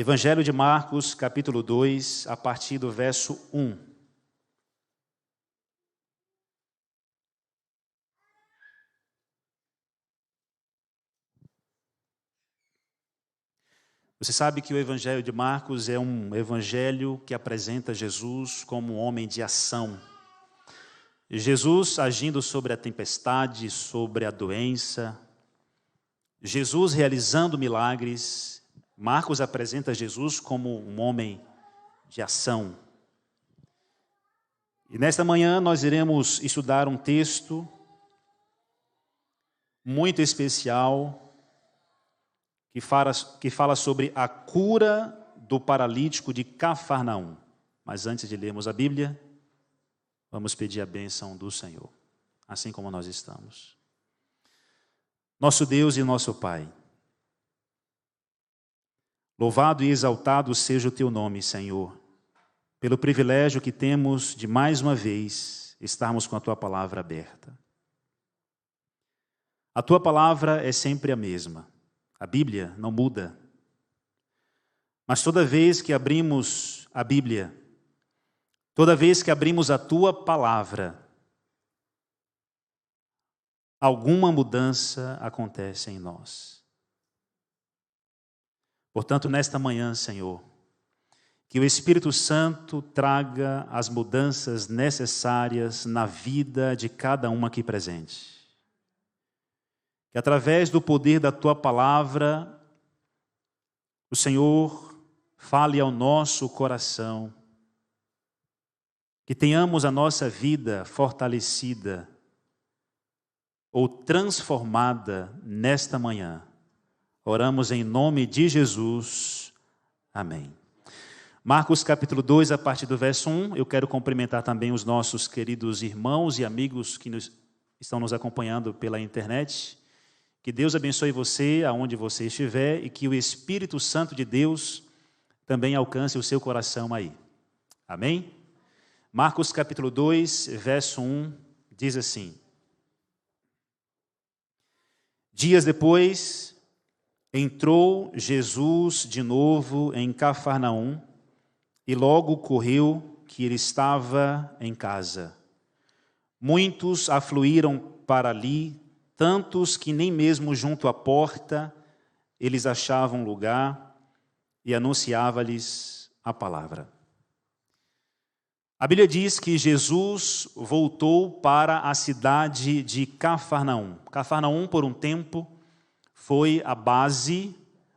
Evangelho de Marcos, capítulo 2, a partir do verso 1. Você sabe que o Evangelho de Marcos é um evangelho que apresenta Jesus como um homem de ação. Jesus agindo sobre a tempestade, sobre a doença, Jesus realizando milagres. Marcos apresenta Jesus como um homem de ação. E nesta manhã nós iremos estudar um texto muito especial que fala sobre a cura do paralítico de Cafarnaum. Mas antes de lermos a Bíblia, vamos pedir a bênção do Senhor, assim como nós estamos. Nosso Deus e nosso Pai, louvado e exaltado seja o Teu nome, Senhor, pelo privilégio que temos de mais uma vez estarmos com a Tua palavra aberta. A Tua palavra é sempre a mesma, a Bíblia não muda. Mas toda vez que abrimos a Bíblia, toda vez que abrimos a Tua palavra, alguma mudança acontece em nós. Portanto, nesta manhã, Senhor, que o Espírito Santo traga as mudanças necessárias na vida de cada um aqui presente. Que através do poder da Tua palavra, o Senhor fale ao nosso coração, que tenhamos a nossa vida fortalecida ou transformada nesta manhã. Oramos em nome de Jesus. Amém. Marcos capítulo 2, a partir do verso 1. Eu quero cumprimentar também os nossos queridos irmãos e amigos que estão nos acompanhando pela internet. Que Deus abençoe você aonde você estiver e que o Espírito Santo de Deus também alcance o seu coração aí. Amém? Marcos capítulo 2, verso 1, diz assim: Dias depois, entrou Jesus de novo em Cafarnaum e logo correu que ele estava em casa. Muitos afluíram para ali, tantos que nem mesmo junto à porta eles achavam lugar, e anunciava-lhes a palavra. A Bíblia diz que Jesus voltou para a cidade de Cafarnaum. Cafarnaum, por um tempo, foi a base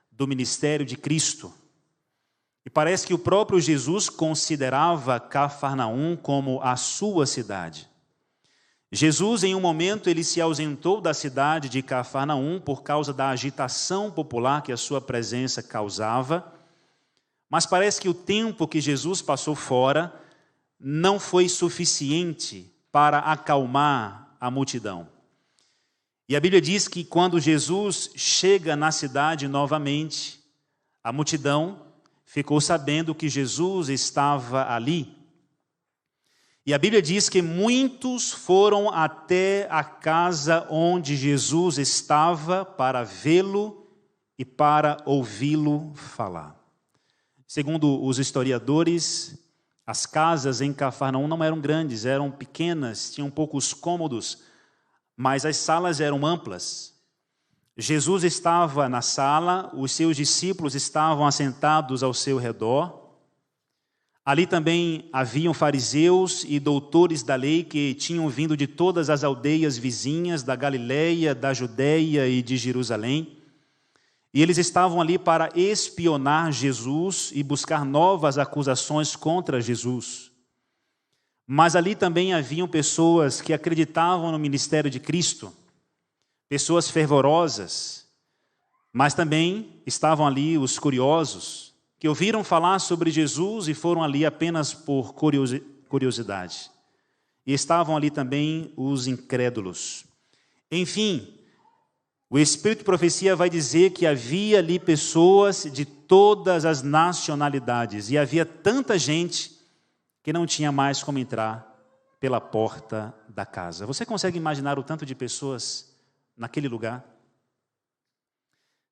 do ministério de Cristo. E parece que o próprio Jesus considerava Cafarnaum como a sua cidade. Jesus, em um momento, ele se ausentou da cidade de Cafarnaum por causa da agitação popular que a sua presença causava. Mas parece que o tempo que Jesus passou fora não foi suficiente para acalmar a multidão. E a Bíblia diz que quando Jesus chega na cidade novamente, a multidão ficou sabendo que Jesus estava ali. E a Bíblia diz que muitos foram até a casa onde Jesus estava para vê-lo e para ouvi-lo falar. Segundo os historiadores, as casas em Cafarnaum não eram grandes, eram pequenas, tinham poucos cômodos, mas as salas eram amplas. Jesus estava na sala, os seus discípulos estavam assentados ao seu redor. Ali também haviam fariseus e doutores da lei que tinham vindo de todas as aldeias vizinhas da Galileia, da Judeia e de Jerusalém. E eles estavam ali para espionar Jesus e buscar novas acusações contra Jesus. Mas ali também haviam pessoas que acreditavam no ministério de Cristo, pessoas fervorosas, mas também estavam ali os curiosos, que ouviram falar sobre Jesus e foram ali apenas por curiosidade. E estavam ali também os incrédulos. Enfim, o Espírito de Profecia vai dizer que havia ali pessoas de todas as nacionalidades. E havia tanta gente que não tinha mais como entrar pela porta da casa. Você consegue imaginar o tanto de pessoas naquele lugar?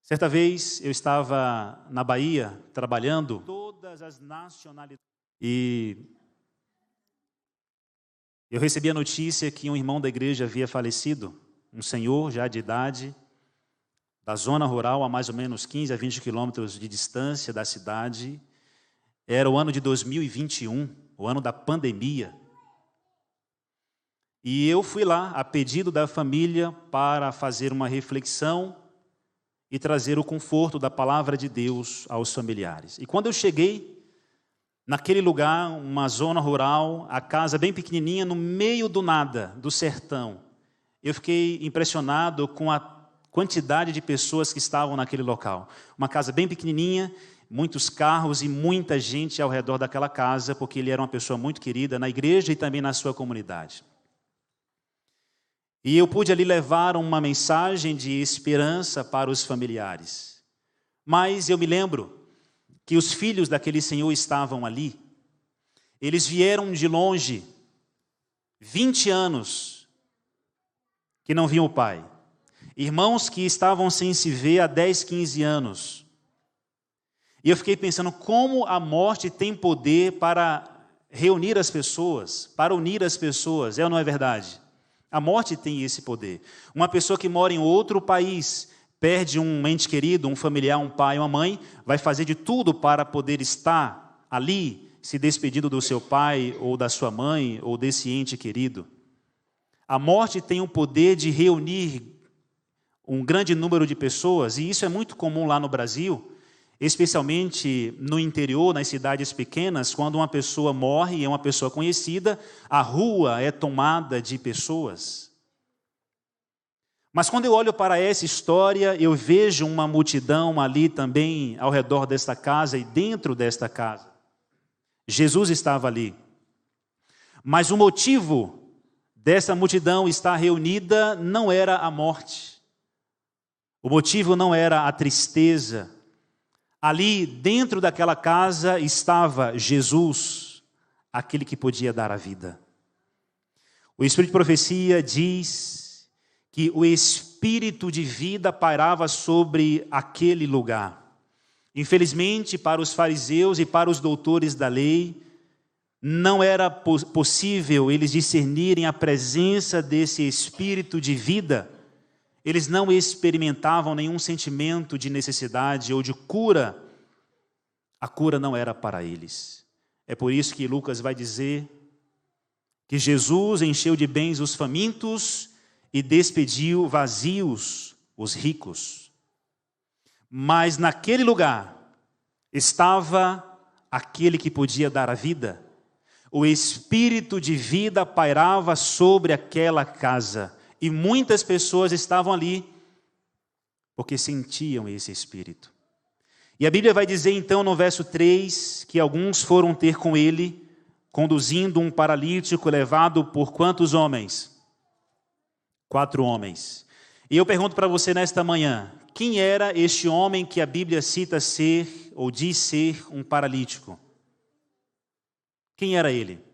Certa vez eu estava na Bahia trabalhando todas as nacionalidades e eu recebi a notícia que um irmão da igreja havia falecido, um senhor já de idade, da zona rural, a mais ou menos 15 a 20 quilômetros de distância da cidade. Era o ano de 2021, o ano da pandemia. E eu fui lá, a pedido da família, para fazer uma reflexão e trazer o conforto da palavra de Deus aos familiares. E quando eu cheguei naquele lugar, uma zona rural, a casa bem pequenininha, no meio do nada, do sertão, eu fiquei impressionado com a quantidade de pessoas que estavam naquele local. Uma casa bem pequenininha, muitos carros e muita gente ao redor daquela casa, porque ele era uma pessoa muito querida na igreja e também na sua comunidade. E eu pude ali levar uma mensagem de esperança para os familiares. Mas eu me lembro que os filhos daquele senhor estavam ali. Eles vieram de longe, 20 anos, que não viam o pai. Irmãos que estavam sem se ver há 10, 15 anos. E eu fiquei pensando como a morte tem poder para reunir as pessoas, para unir as pessoas, é ou não é verdade? A morte tem esse poder. Uma pessoa que mora em outro país, perde um ente querido, um familiar, um pai, uma mãe, vai fazer de tudo para poder estar ali, se despedindo do seu pai, ou da sua mãe, ou desse ente querido. A morte tem o poder de reunir um grande número de pessoas, e isso é muito comum lá no Brasil, especialmente no interior, nas cidades pequenas, quando uma pessoa morre e é uma pessoa conhecida, a rua é tomada de pessoas. Mas quando eu olho para essa história, eu vejo uma multidão ali também ao redor desta casa e dentro desta casa. Jesus estava ali. Mas o motivo dessa multidão estar reunida não era a morte. O motivo não era a tristeza. Ali dentro daquela casa estava Jesus, aquele que podia dar a vida. O Espírito de profecia diz que o Espírito de vida pairava sobre aquele lugar. Infelizmente, para os fariseus e para os doutores da lei, não era possível eles discernirem a presença desse Espírito de vida. Eles não experimentavam nenhum sentimento de necessidade ou de cura. A cura não era para eles. É por isso que Lucas vai dizer que Jesus encheu de bens os famintos e despediu vazios os ricos. Mas naquele lugar estava aquele que podia dar a vida. O Espírito de vida pairava sobre aquela casa. E muitas pessoas estavam ali porque sentiam esse Espírito. E a Bíblia vai dizer então no verso 3 que alguns foram ter com ele, conduzindo um paralítico levado por quantos homens? 4 homens. E eu pergunto para você nesta manhã, quem era este homem que a Bíblia cita ser, ou diz ser, um paralítico? Quem era ele?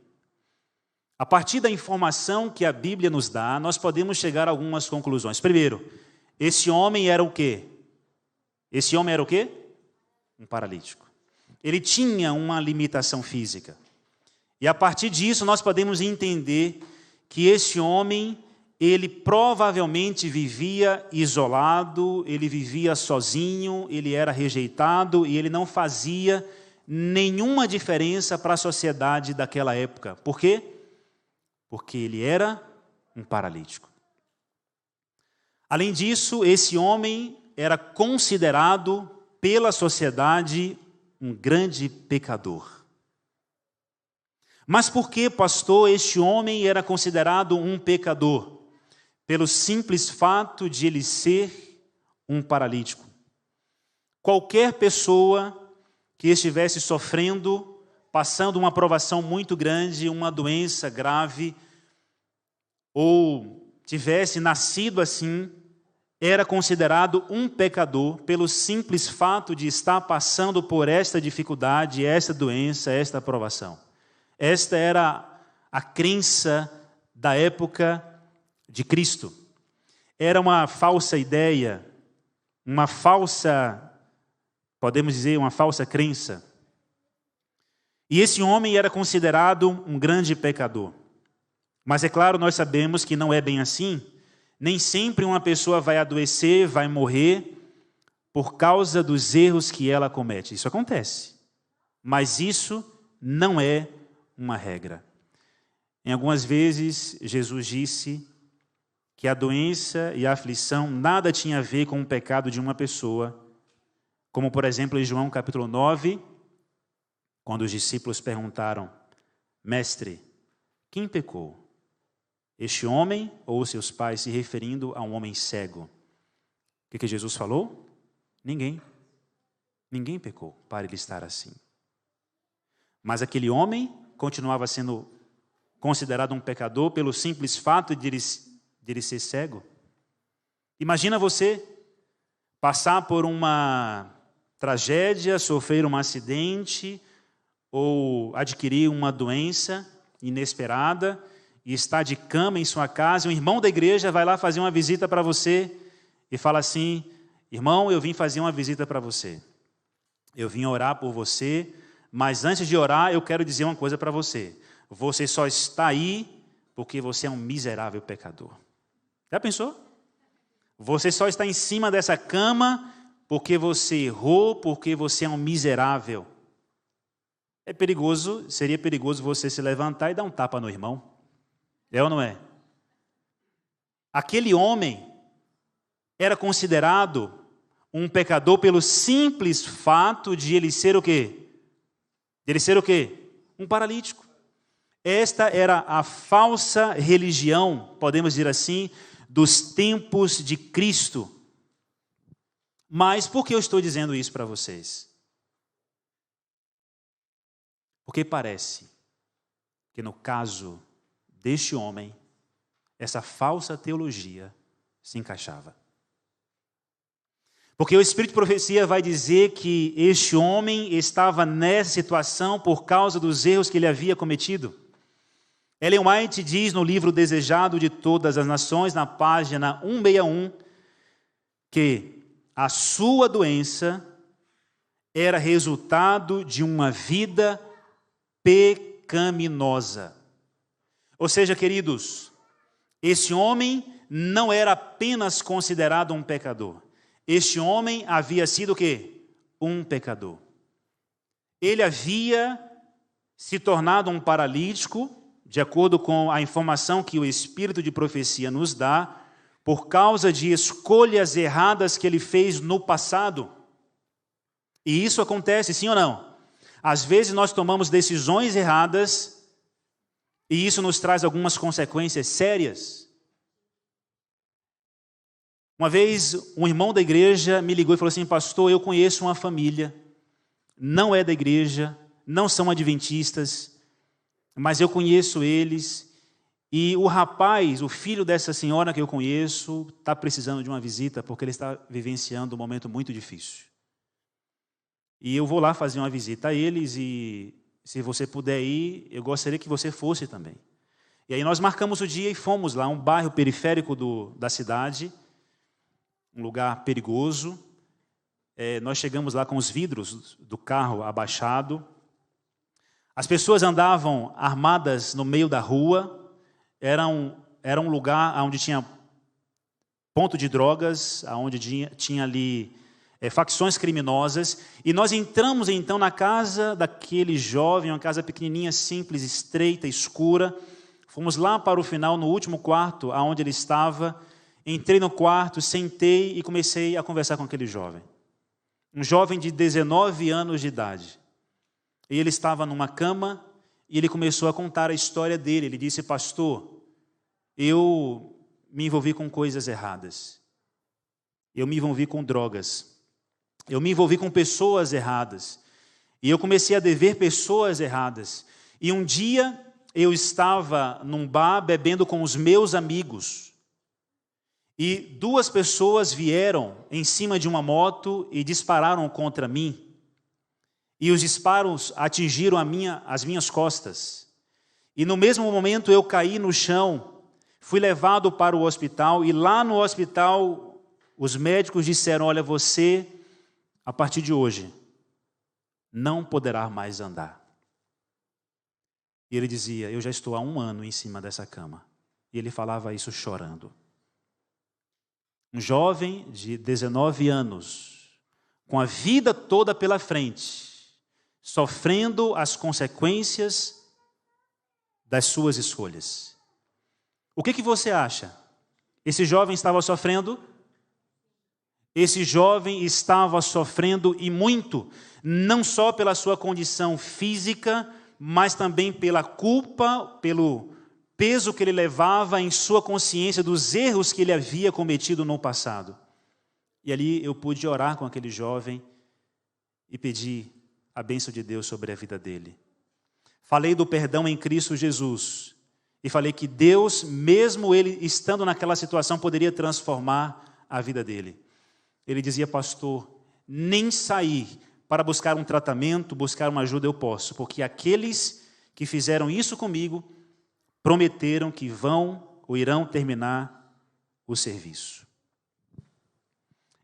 A partir da informação que a Bíblia nos dá, nós podemos chegar a algumas conclusões. Primeiro, esse homem era o quê? Esse homem era o quê? Um paralítico. Ele tinha uma limitação física. E a partir disso nós podemos entender que esse homem, ele provavelmente vivia isolado, ele vivia sozinho, ele era rejeitado e ele não fazia nenhuma diferença para a sociedade daquela época. Por quê? Porque ele era um paralítico. Além disso, esse homem era considerado pela sociedade um grande pecador. Mas por que, pastor, este homem era considerado um pecador? Pelo simples fato de ele ser um paralítico. Qualquer pessoa que estivesse sofrendo, passando uma provação muito grande, uma doença grave, ou tivesse nascido assim, era considerado um pecador pelo simples fato de estar passando por esta dificuldade, esta doença, esta provação. Esta era a crença da época de Cristo. Era uma falsa ideia uma falsa, podemos dizer, uma falsa crença. E esse homem era considerado um grande pecador. Mas é claro, nós sabemos que não é bem assim. Nem sempre uma pessoa vai adoecer, vai morrer por causa dos erros que ela comete. Isso acontece. Mas isso não é uma regra. Em algumas vezes, Jesus disse que a doença e a aflição nada tinha a ver com o pecado de uma pessoa, como por exemplo em João capítulo 9, quando os discípulos perguntaram: Mestre, quem pecou? Este homem ou seus pais, se referindo a um homem cego? O que Jesus falou? Ninguém. Ninguém pecou para ele estar assim. Mas aquele homem continuava sendo considerado um pecador pelo simples fato de ele ser cego. Imagina você passar por uma tragédia, sofrer um acidente ou adquirir uma doença inesperada e estar de cama em sua casa, e um irmão da igreja vai lá fazer uma visita para você e fala assim: irmão, eu vim fazer uma visita para você. Eu vim orar por você, mas antes de orar eu quero dizer uma coisa para você. Você só está aí porque você é um miserável pecador. Já pensou? Você só está em cima dessa cama porque você errou, porque você é um miserável. É perigoso, seria perigoso você se levantar e dar um tapa no irmão. É ou não é? Aquele homem era considerado um pecador pelo simples fato de ele ser o quê? De ele ser o quê? Um paralítico. Esta era a falsa religião, podemos dizer assim, dos tempos de Cristo. Mas por que eu estou dizendo isso para vocês? Porque parece que no caso deste homem, essa falsa teologia se encaixava. Porque o Espírito de Profecia vai dizer que este homem estava nessa situação por causa dos erros que ele havia cometido. Ellen White diz no livro Desejado de Todas as Nações, na página 161, que a sua doença era resultado de uma vida pecaminosa. Ou seja, queridos, esse homem não era apenas considerado um pecador. Este homem havia sido o quê? Um pecador. Ele havia se tornado um paralítico, de acordo com a informação que o Espírito de Profecia nos dá, por causa de escolhas erradas que ele fez no passado. E isso acontece, sim ou não? Às vezes nós tomamos decisões erradas e isso nos traz algumas consequências sérias. Uma vez um irmão da igreja me ligou e falou assim: pastor, eu conheço uma família, não é da igreja, não são adventistas, mas eu conheço eles, e o rapaz, o filho dessa senhora que eu conheço, está precisando de uma visita porque ele está vivenciando um momento muito difícil. E eu vou lá fazer uma visita a eles e, se você puder ir, eu gostaria que você fosse também. E aí nós marcamos o dia e fomos lá, um bairro periférico da cidade, um lugar perigoso. Nós chegamos lá com os vidros do carro abaixados. As pessoas andavam armadas no meio da rua. Era um lugar onde tinha ponto de drogas, onde tinha ali facções criminosas. E nós entramos então na casa daquele jovem, uma casa pequenininha, simples, estreita, escura. Fomos lá para o final, no último quarto, onde ele estava. Entrei no quarto, sentei e comecei a conversar com aquele jovem. Um jovem de 19 anos de idade. E ele estava numa cama e ele começou a contar a história dele. Ele disse: pastor, eu me envolvi com coisas erradas. Eu me envolvi com drogas. Eu me envolvi com pessoas erradas. E eu comecei a dever pessoas erradas. E um dia eu estava num bar bebendo com os meus amigos. E 2 pessoas vieram em cima de uma moto e dispararam contra mim. E os disparos atingiram as minhas costas. E no mesmo momento eu caí no chão, fui levado para o hospital, e lá no hospital os médicos disseram: olha, você, a partir de hoje, não poderá mais andar. E ele dizia: eu já estou há 1 ano em cima dessa cama. E ele falava isso chorando. Um jovem de 19 anos, com a vida toda pela frente, sofrendo as consequências das suas escolhas. O que você acha? Esse jovem estava sofrendo? Esse jovem estava sofrendo e muito, não só pela sua condição física, mas também pela culpa, pelo peso que ele levava em sua consciência dos erros que ele havia cometido no passado. E ali eu pude orar com aquele jovem e pedir a bênção de Deus sobre a vida dele. Falei do perdão em Cristo Jesus e falei que Deus, mesmo ele estando naquela situação, poderia transformar a vida dele. Ele dizia: pastor, nem sair para buscar um tratamento, buscar uma ajuda eu posso, porque aqueles que fizeram isso comigo prometeram que vão ou irão terminar o serviço.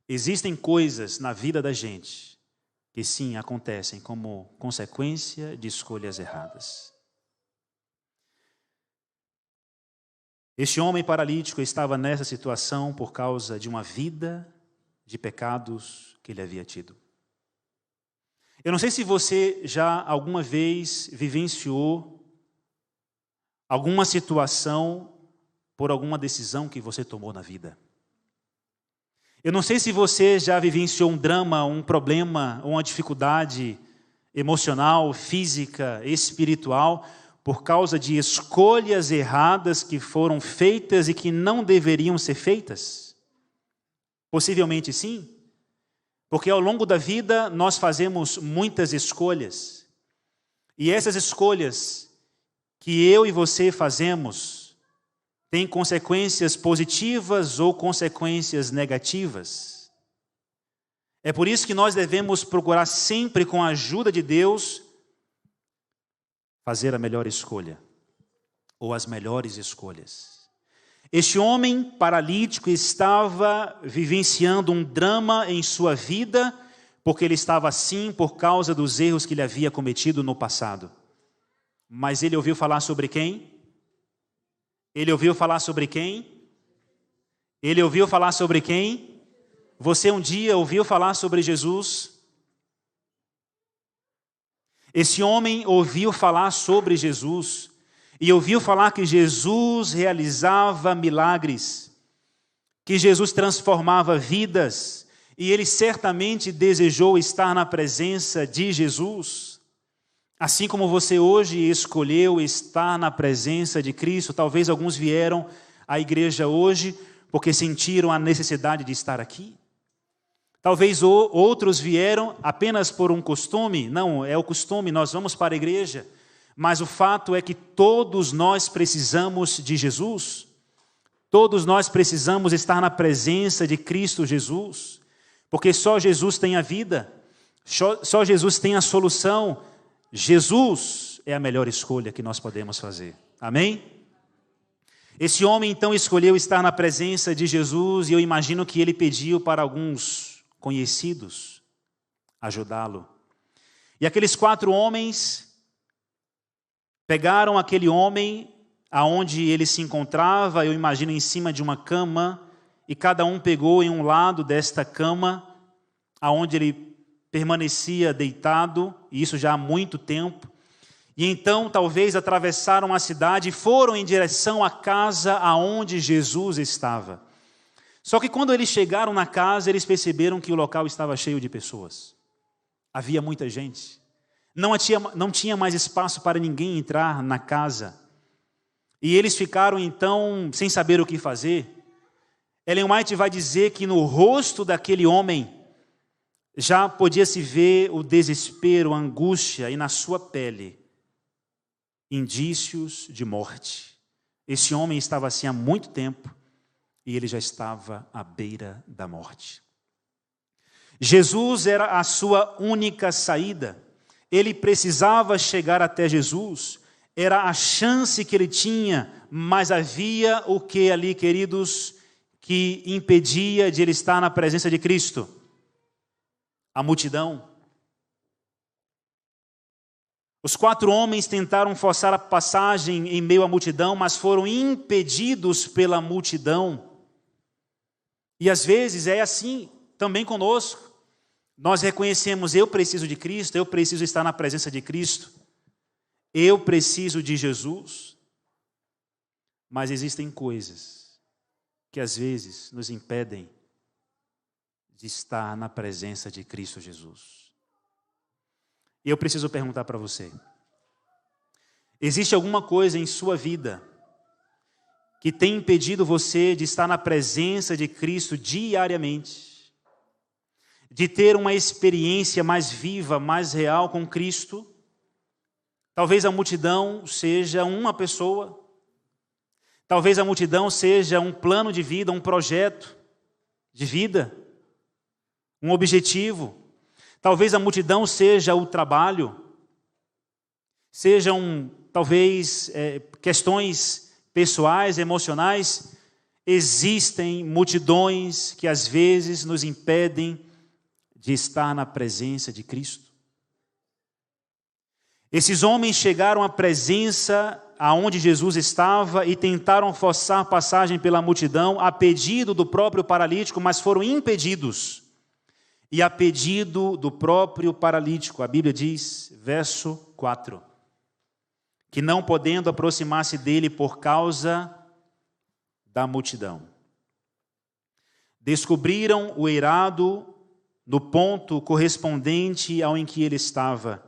Existem coisas na vida da gente que sim acontecem como consequência de escolhas erradas. Este homem paralítico estava nessa situação por causa de uma vida de pecados que ele havia tido. Eu não sei se você já alguma vez vivenciou alguma situação por alguma decisão que você tomou na vida. Eu não sei se você já vivenciou um drama, um problema, uma dificuldade emocional, física, espiritual, por causa de escolhas erradas que foram feitas e que não deveriam ser feitas. Possivelmente sim, porque ao longo da vida nós fazemos muitas escolhas. E essas escolhas que eu e você fazemos têm consequências positivas ou consequências negativas. É por isso que nós devemos procurar sempre, com a ajuda de Deus, fazer a melhor escolha, ou as melhores escolhas. Este homem paralítico estava vivenciando um drama em sua vida, porque ele estava assim por causa dos erros que ele havia cometido no passado. Mas ele ouviu falar sobre quem? Ele ouviu falar sobre quem? Ele ouviu falar sobre quem? Você um dia ouviu falar sobre Jesus? Esse homem ouviu falar sobre Jesus e ouviu falar que Jesus realizava milagres, que Jesus transformava vidas, e ele certamente desejou estar na presença de Jesus. Assim como você hoje escolheu estar na presença de Cristo, talvez alguns vieram à igreja hoje porque sentiram a necessidade de estar aqui. Talvez outros vieram apenas por um costume. Não, é o costume, nós vamos para a igreja. Mas o fato é que todos nós precisamos de Jesus. Todos nós precisamos estar na presença de Cristo Jesus. Porque só Jesus tem a vida. Só Jesus tem a solução. Jesus é a melhor escolha que nós podemos fazer. Amém? Esse homem então escolheu estar na presença de Jesus e eu imagino que ele pediu para alguns conhecidos ajudá-lo. E aqueles 4 homens pegaram aquele homem aonde ele se encontrava, eu imagino em cima de uma cama, e cada um pegou em um lado desta cama, aonde ele permanecia deitado, e isso já há muito tempo. E então talvez atravessaram a cidade e foram em direção à casa aonde Jesus estava. Só que quando eles chegaram na casa, eles perceberam que o local estava cheio de pessoas. Havia muita gente. Não tinha mais espaço para ninguém entrar na casa. E eles ficaram então sem saber o que fazer. Ellen White vai dizer que no rosto daquele homem já podia se ver o desespero, a angústia, e na sua pele indícios de morte. Esse homem estava assim há muito tempo e ele já estava à beira da morte. Jesus era a sua única saída. Ele precisava chegar até Jesus. Era a chance que ele tinha, mas havia o que ali, queridos? que impedia de ele estar na presença de Cristo? A multidão. Os 4 homens tentaram forçar a passagem em meio à multidão, mas foram impedidos pela multidão. E às vezes é assim também conosco. Nós reconhecemos: eu preciso de Cristo, eu preciso estar na presença de Cristo, eu preciso de Jesus. Mas existem coisas que às vezes nos impedem de estar na presença de Cristo Jesus. E eu preciso perguntar para você: existe alguma coisa em sua vida que tem impedido você de estar na presença de Cristo diariamente, de ter uma experiência mais viva, mais real com Cristo? Talvez a multidão seja uma pessoa, talvez a multidão seja um plano de vida, um projeto de vida, um objetivo. Talvez a multidão seja o trabalho, sejam talvez questões pessoais, emocionais. Existem multidões que às vezes nos impedem de estar na presença de Cristo. Esses homens chegaram à presença aonde Jesus estava e tentaram forçar passagem pela multidão a pedido do próprio paralítico, mas foram impedidos. E a pedido do próprio paralítico, a Bíblia diz, verso 4, que não podendo aproximar-se dele por causa da multidão, descobriram o eirado no ponto correspondente ao em que ele estava,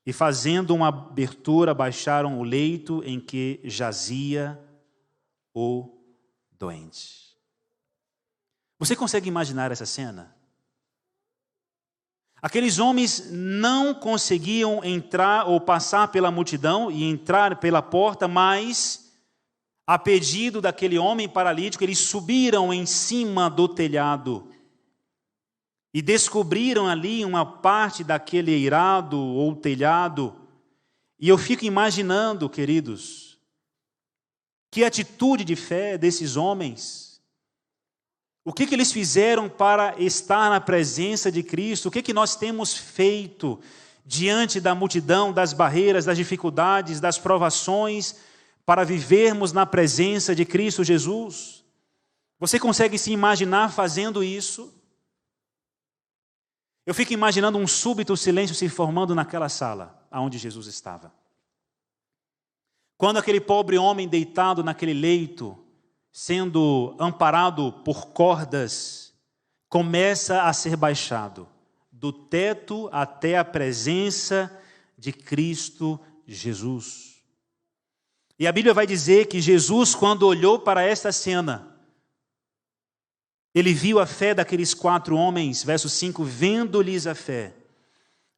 e fazendo uma abertura, baixaram o leito em que jazia o doente. Você consegue imaginar essa cena? Aqueles homens não conseguiam entrar ou passar pela multidão e entrar pela porta, mas, a pedido daquele homem paralítico, eles subiram em cima do telhado e descobriram ali uma parte daquele eirado ou telhado. E eu fico imaginando, queridos, que atitude de fé desses homens. O que eles fizeram para estar na presença de Cristo? O que nós temos feito diante da multidão, das barreiras, das dificuldades, das provações, para vivermos na presença de Cristo Jesus? Você consegue se imaginar fazendo isso? Eu fico imaginando um súbito silêncio se formando naquela sala onde Jesus estava. Quando aquele pobre homem deitado naquele leito, sendo amparado por cordas, começa a ser baixado do teto até a presença de Cristo Jesus. E a Bíblia vai dizer que Jesus, quando olhou para esta cena, ele viu a fé daqueles 4 homens, verso 5, vendo-lhes a fé.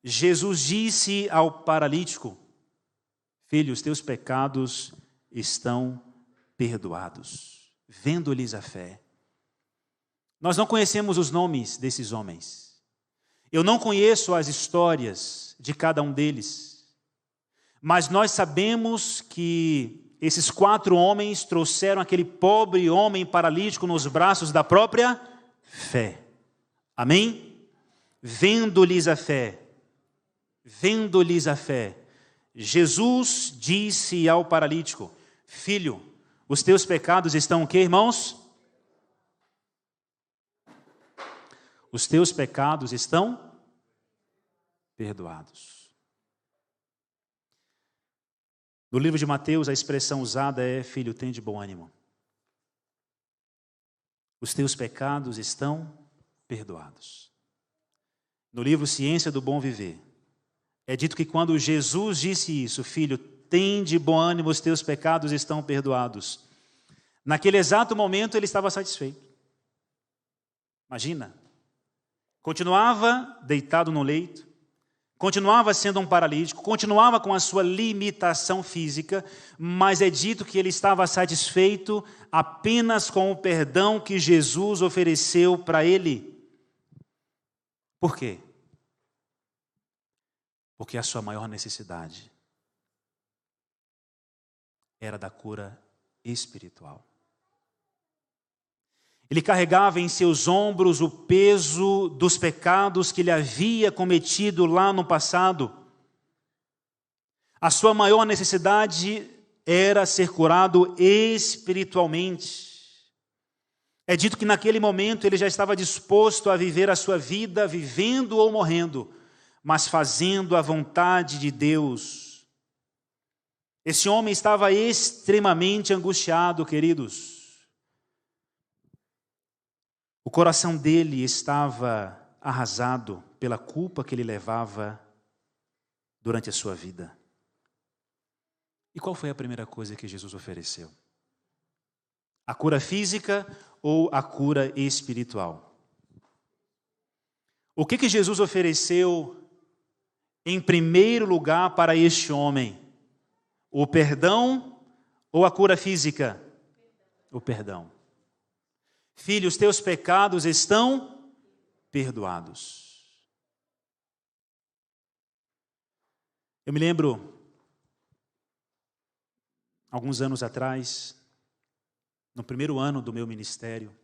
Jesus disse ao paralítico: filho, os teus pecados estão perdoados. Vendo-lhes a fé. Nós não conhecemos os nomes desses homens. Eu não conheço as histórias de cada um deles. Mas nós sabemos que esses 4 homens trouxeram aquele pobre homem paralítico nos braços da própria fé. Amém? Vendo-lhes a fé. Vendo-lhes a fé. Jesus disse ao paralítico: filho, os teus pecados estão o quê, irmãos? Os teus pecados estão perdoados. No livro de Mateus, a expressão usada é: filho, tem de bom ânimo. Os teus pecados estão perdoados. No livro Ciência do Bom Viver, é dito que quando Jesus disse isso: filho, tem de bom ânimo, os teus pecados estão perdoados, naquele exato momento ele estava satisfeito. Imagina, continuava deitado no leito, continuava sendo um paralítico, continuava com a sua limitação física, mas é dito que ele estava satisfeito apenas com o perdão que Jesus ofereceu para ele. Por quê? Porque a sua maior necessidade era da cura espiritual. Ele carregava em seus ombros o peso dos pecados que ele havia cometido lá no passado. A sua maior necessidade era ser curado espiritualmente. É dito que naquele momento ele já estava disposto a viver a sua vida, vivendo ou morrendo, mas fazendo a vontade de Deus. Esse homem estava extremamente angustiado, queridos. O coração dele estava arrasado pela culpa que ele levava durante a sua vida. E qual foi a primeira coisa que Jesus ofereceu? A cura física ou a cura espiritual? O que Jesus ofereceu em primeiro lugar para este homem? O perdão ou a cura física? O perdão. Filho, os teus pecados estão perdoados. Eu me lembro, alguns anos atrás, no primeiro ano do meu ministério,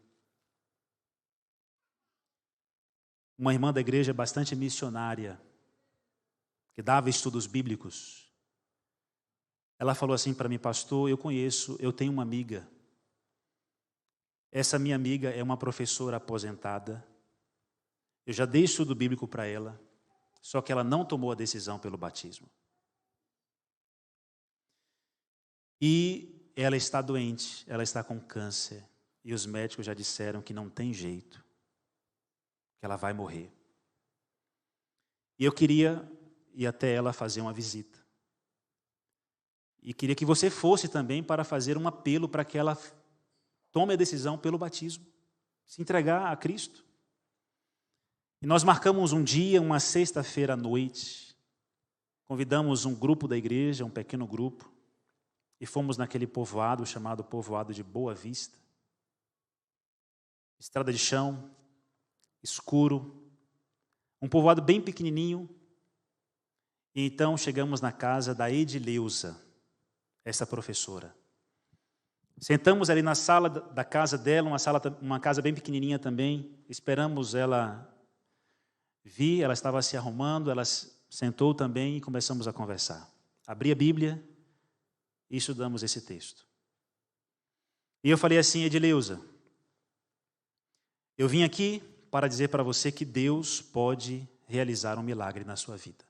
uma irmã da igreja bastante missionária, que dava estudos bíblicos, ela falou assim para mim: pastor, eu tenho uma amiga. Essa minha amiga é uma professora aposentada. Eu já dei estudo bíblico para ela, só que ela não tomou a decisão pelo batismo. E ela está doente, ela está com câncer. E os médicos já disseram que não tem jeito, que ela vai morrer. E eu queria ir até ela fazer uma visita. E queria que você fosse também para fazer um apelo para que ela tome a decisão pelo batismo, se entregar a Cristo. E nós marcamos um dia, uma sexta-feira à noite, convidamos um grupo da igreja, um pequeno grupo, e fomos naquele povoado chamado Povoado de Boa Vista. Estrada de chão, escuro, um povoado bem pequenininho. E então chegamos na casa da Edileuza, essa professora. Sentamos ali na sala da casa dela, uma casa bem pequenininha também. Esperamos ela vir, ela estava se arrumando, ela sentou também e começamos a conversar. Abri a Bíblia e estudamos esse texto. E eu falei assim: Edileuza, eu vim aqui para dizer para você que Deus pode realizar um milagre na sua vida.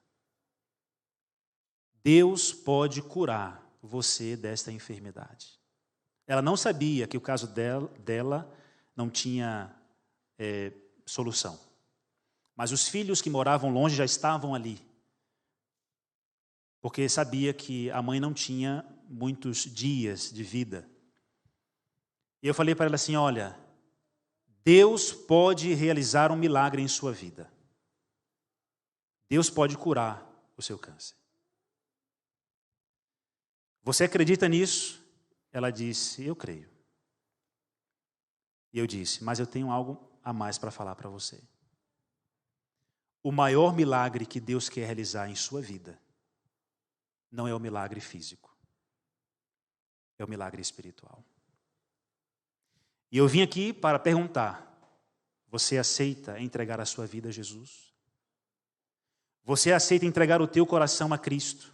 Deus pode curar você desta enfermidade. Ela não sabia que o caso dela não tinha solução. Mas os filhos que moravam longe já estavam ali. Porque sabia que a mãe não tinha muitos dias de vida. E eu falei para ela assim: olha, Deus pode realizar um milagre em sua vida. Deus pode curar o seu câncer. Você acredita nisso? Ela disse: eu creio. E eu disse: mas eu tenho algo a mais para falar para você. O maior milagre que Deus quer realizar em sua vida não é o milagre físico, é o milagre espiritual. E eu vim aqui para perguntar: você aceita entregar a sua vida a Jesus? Você aceita entregar o teu coração a Cristo?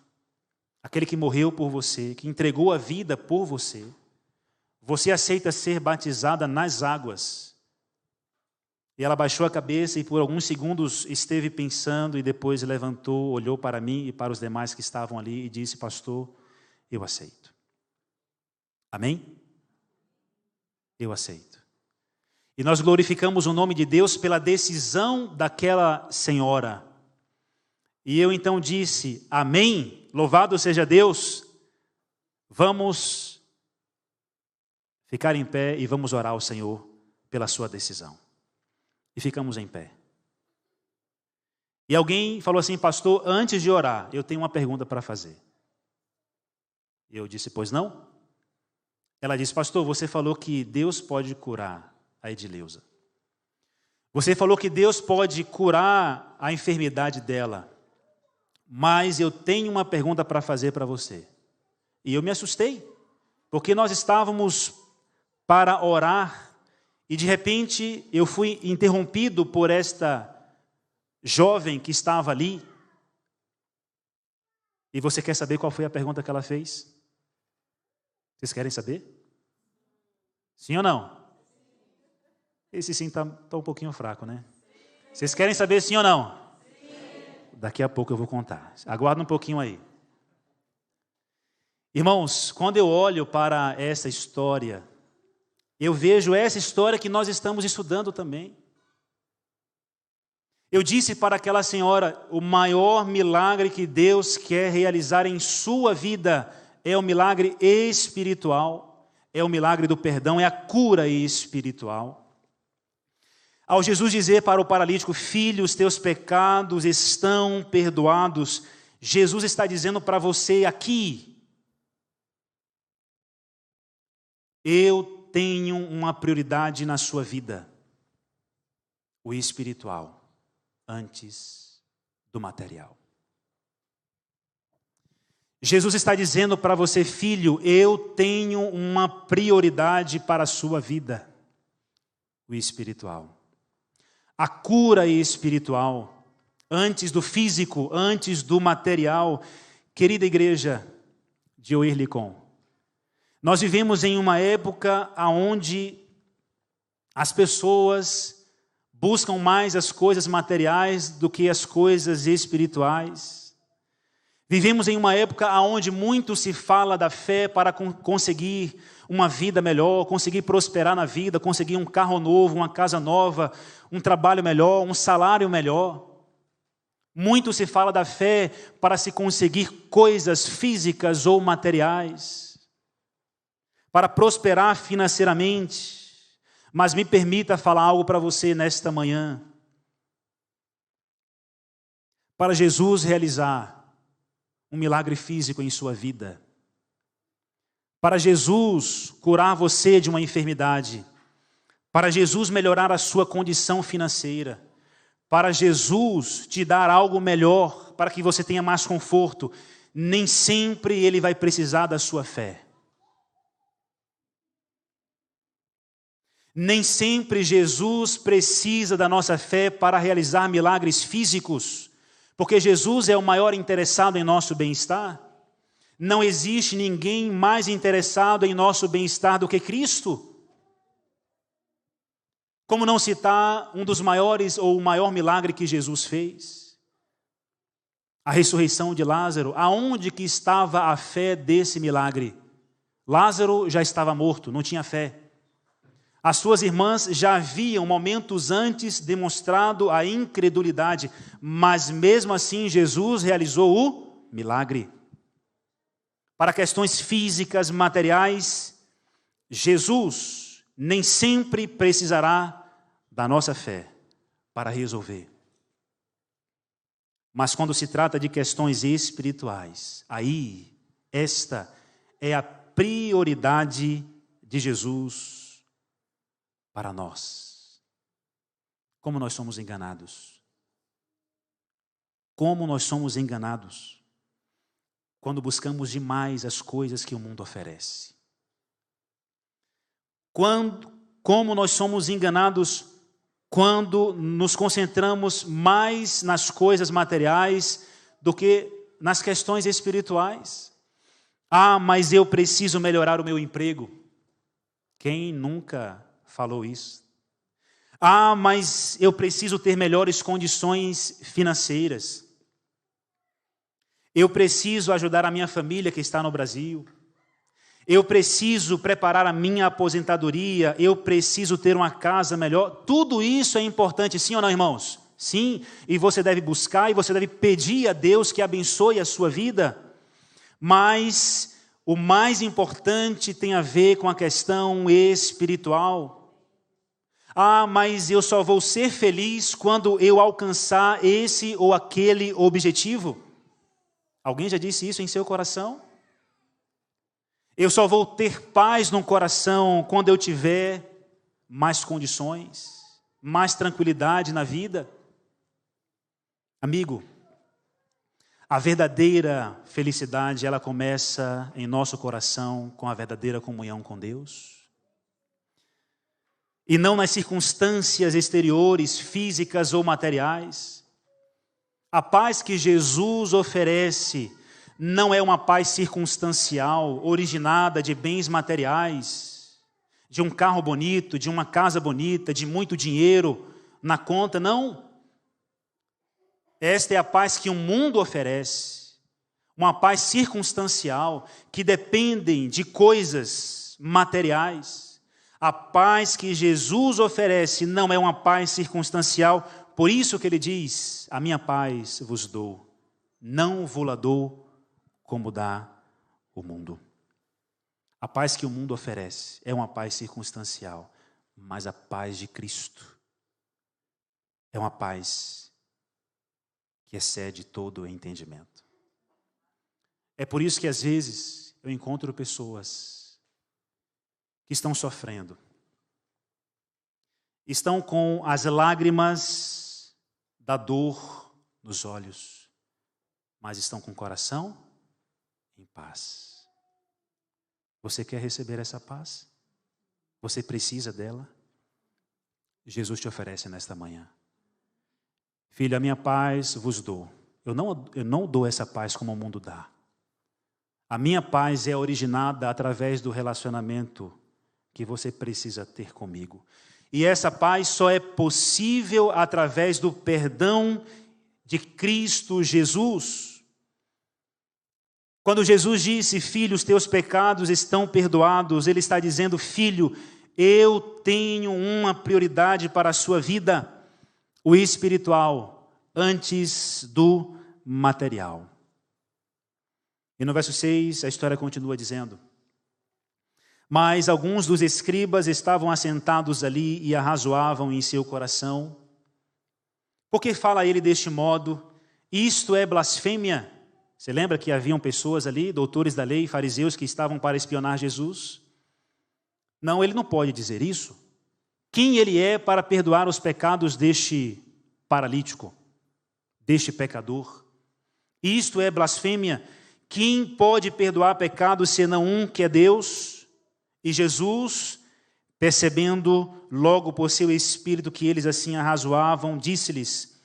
Aquele que morreu por você, que entregou a vida por você. Você aceita ser batizada nas águas? E ela baixou a cabeça e por alguns segundos esteve pensando e depois levantou, olhou para mim e para os demais que estavam ali e disse: pastor, eu aceito. Amém? Eu aceito. E nós glorificamos o nome de Deus pela decisão daquela senhora. E eu então disse: amém? Louvado seja Deus. Vamos ficar em pé e vamos orar ao Senhor pela sua decisão. E ficamos em pé. E alguém falou assim: pastor, antes de orar, eu tenho uma pergunta para fazer. E eu disse: pois não? Ela disse: pastor, você falou que Deus pode curar a Edileuza. Você falou que Deus pode curar a enfermidade dela. Mas eu tenho uma pergunta para fazer para você. E eu me assustei, porque nós estávamos para orar E de repente eu fui interrompido por esta jovem que estava ali. E você quer saber qual foi a pergunta que ela fez? Vocês querem saber? Sim ou não? Esse sim está um pouquinho fraco, né? Vocês querem saber sim ou não? Sim. Daqui a pouco eu vou contar. Aguarda um pouquinho aí. Irmãos, quando eu olho para essa história, eu vejo essa história que nós estamos estudando também. Eu disse para aquela senhora, o maior milagre que Deus quer realizar em sua vida é o milagre espiritual, é o milagre do perdão, é a cura espiritual. Ao Jesus dizer para o paralítico, filho, os teus pecados estão perdoados, Jesus está dizendo para você aqui, eu tenho uma prioridade na sua vida, o espiritual, antes do material. Jesus está dizendo para você, filho, eu tenho uma prioridade para a sua vida, o espiritual. A cura espiritual, antes do físico, antes do material. Querida igreja de Oerlikon, nós vivemos em uma época onde as pessoas buscam mais as coisas materiais do que as coisas espirituais. Vivemos em uma época onde muito se fala da fé para conseguir uma vida melhor, conseguir prosperar na vida, conseguir um carro novo, uma casa nova, um trabalho melhor, um salário melhor. Muito se fala da fé para se conseguir coisas físicas ou materiais, para prosperar financeiramente. Mas me permita falar algo para você nesta manhã. Para Jesus realizar um milagre físico em sua vida, para Jesus curar você de uma enfermidade, para Jesus melhorar a sua condição financeira, para Jesus te dar algo melhor, para que você tenha mais conforto, nem sempre Ele vai precisar da sua fé. Nem sempre Jesus precisa da nossa fé para realizar milagres físicos, porque Jesus é o maior interessado em nosso bem-estar. Não existe ninguém mais interessado em nosso bem-estar do que Cristo. Como não citar um dos maiores ou o maior milagre que Jesus fez? A ressurreição de Lázaro. Aonde que estava a fé desse milagre? Lázaro já estava morto, não tinha fé. As suas irmãs já haviam momentos antes demonstrado a incredulidade, mas mesmo assim Jesus realizou o milagre. Para questões físicas, materiais, Jesus nem sempre precisará da nossa fé para resolver. Mas quando se trata de questões espirituais, aí esta é a prioridade de Jesus para nós. Como nós somos enganados. Como nós somos enganados quando buscamos demais as coisas que o mundo oferece. Como nós somos enganados quando nos concentramos mais nas coisas materiais do que nas questões espirituais. Ah, mas eu preciso melhorar o meu emprego. Quem nunca falou isso? Ah, mas eu preciso ter melhores condições financeiras. Eu preciso ajudar a minha família que está no Brasil. Eu preciso preparar a minha aposentadoria. Eu preciso ter uma casa melhor. Tudo isso é importante, sim ou não, irmãos? Sim, e você deve buscar e você deve pedir a Deus que abençoe a sua vida. Mas o mais importante tem a ver com a questão espiritual. Ah, mas eu só vou ser feliz quando eu alcançar esse ou aquele objetivo. Alguém já disse isso em seu coração? Eu só vou ter paz no coração quando eu tiver mais condições, mais tranquilidade na vida. Amigo, a verdadeira felicidade, ela começa em nosso coração com a verdadeira comunhão com Deus. e não nas circunstâncias exteriores, físicas ou materiais. A paz que Jesus oferece não é uma paz circunstancial, originada de bens materiais, de um carro bonito, de uma casa bonita, de muito dinheiro na conta, não. Esta é a paz que o mundo oferece, uma paz circunstancial, que dependem de coisas materiais. A paz que Jesus oferece não é uma paz circunstancial, por isso que ele diz, a minha paz vos dou, não vou-la dou como dá o mundo. A paz que o mundo oferece é uma paz circunstancial, mas a paz de Cristo é uma paz que excede todo o entendimento. É por isso que às vezes eu encontro pessoas que estão sofrendo, estão com as lágrimas da dor nos olhos, mas estão com o coração em paz. Você quer receber essa paz? Você precisa dela? Jesus te oferece nesta manhã. Filho, a minha paz vos dou. Eu não dou essa paz como o mundo dá. A minha paz é originada através do relacionamento que você precisa ter comigo. E essa paz só é possível através do perdão de Cristo Jesus. Quando Jesus disse, filho, os teus pecados estão perdoados, ele está dizendo, filho, eu tenho uma prioridade para a sua vida, o espiritual, antes do material. E no verso 6, a história continua dizendo, mas alguns dos escribas estavam assentados ali e arrazoavam em seu coração. Por que fala ele deste modo? Isto é blasfêmia. Você lembra que haviam pessoas ali, doutores da lei, fariseus, que estavam para espionar Jesus? Não, ele não pode dizer isso. Quem ele é para perdoar os pecados deste paralítico, deste pecador? Isto é blasfêmia. Quem pode perdoar pecados senão um que é Deus? E Jesus, percebendo logo por seu espírito que eles assim arrazoavam, disse-lhes,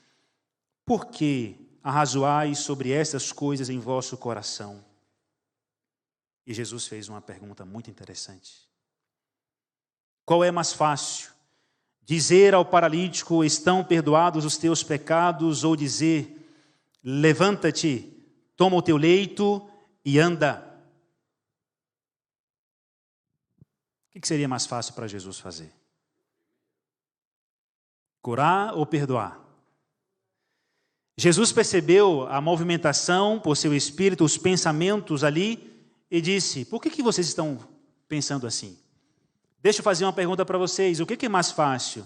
por que arrazoais sobre estas coisas em vosso coração? E Jesus fez uma pergunta muito interessante. Qual é mais fácil? Dizer ao paralítico, estão perdoados os teus pecados, ou dizer, levanta-te, toma o teu leito e anda? O que seria mais fácil para Jesus fazer? Curar ou perdoar? Jesus percebeu a movimentação por seu espírito, os pensamentos ali, e disse, por que vocês estão pensando assim? Deixa eu fazer uma pergunta para vocês, o que é mais fácil?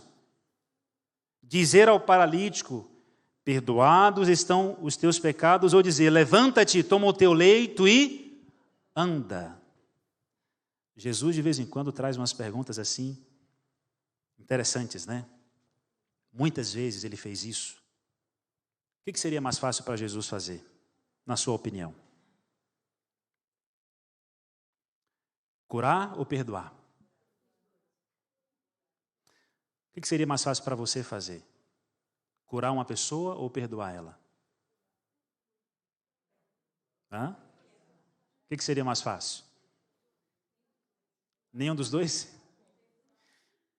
Dizer ao paralítico, perdoados estão os teus pecados, ou dizer, levanta-te, toma o teu leito e anda? Jesus de vez em quando traz umas perguntas assim, interessantes, né? Muitas vezes ele fez isso. O que seria mais fácil para Jesus fazer, na sua opinião? Curar ou perdoar? O que seria mais fácil para você fazer? Curar uma pessoa ou perdoar ela? O que seria mais fácil? Nenhum dos dois?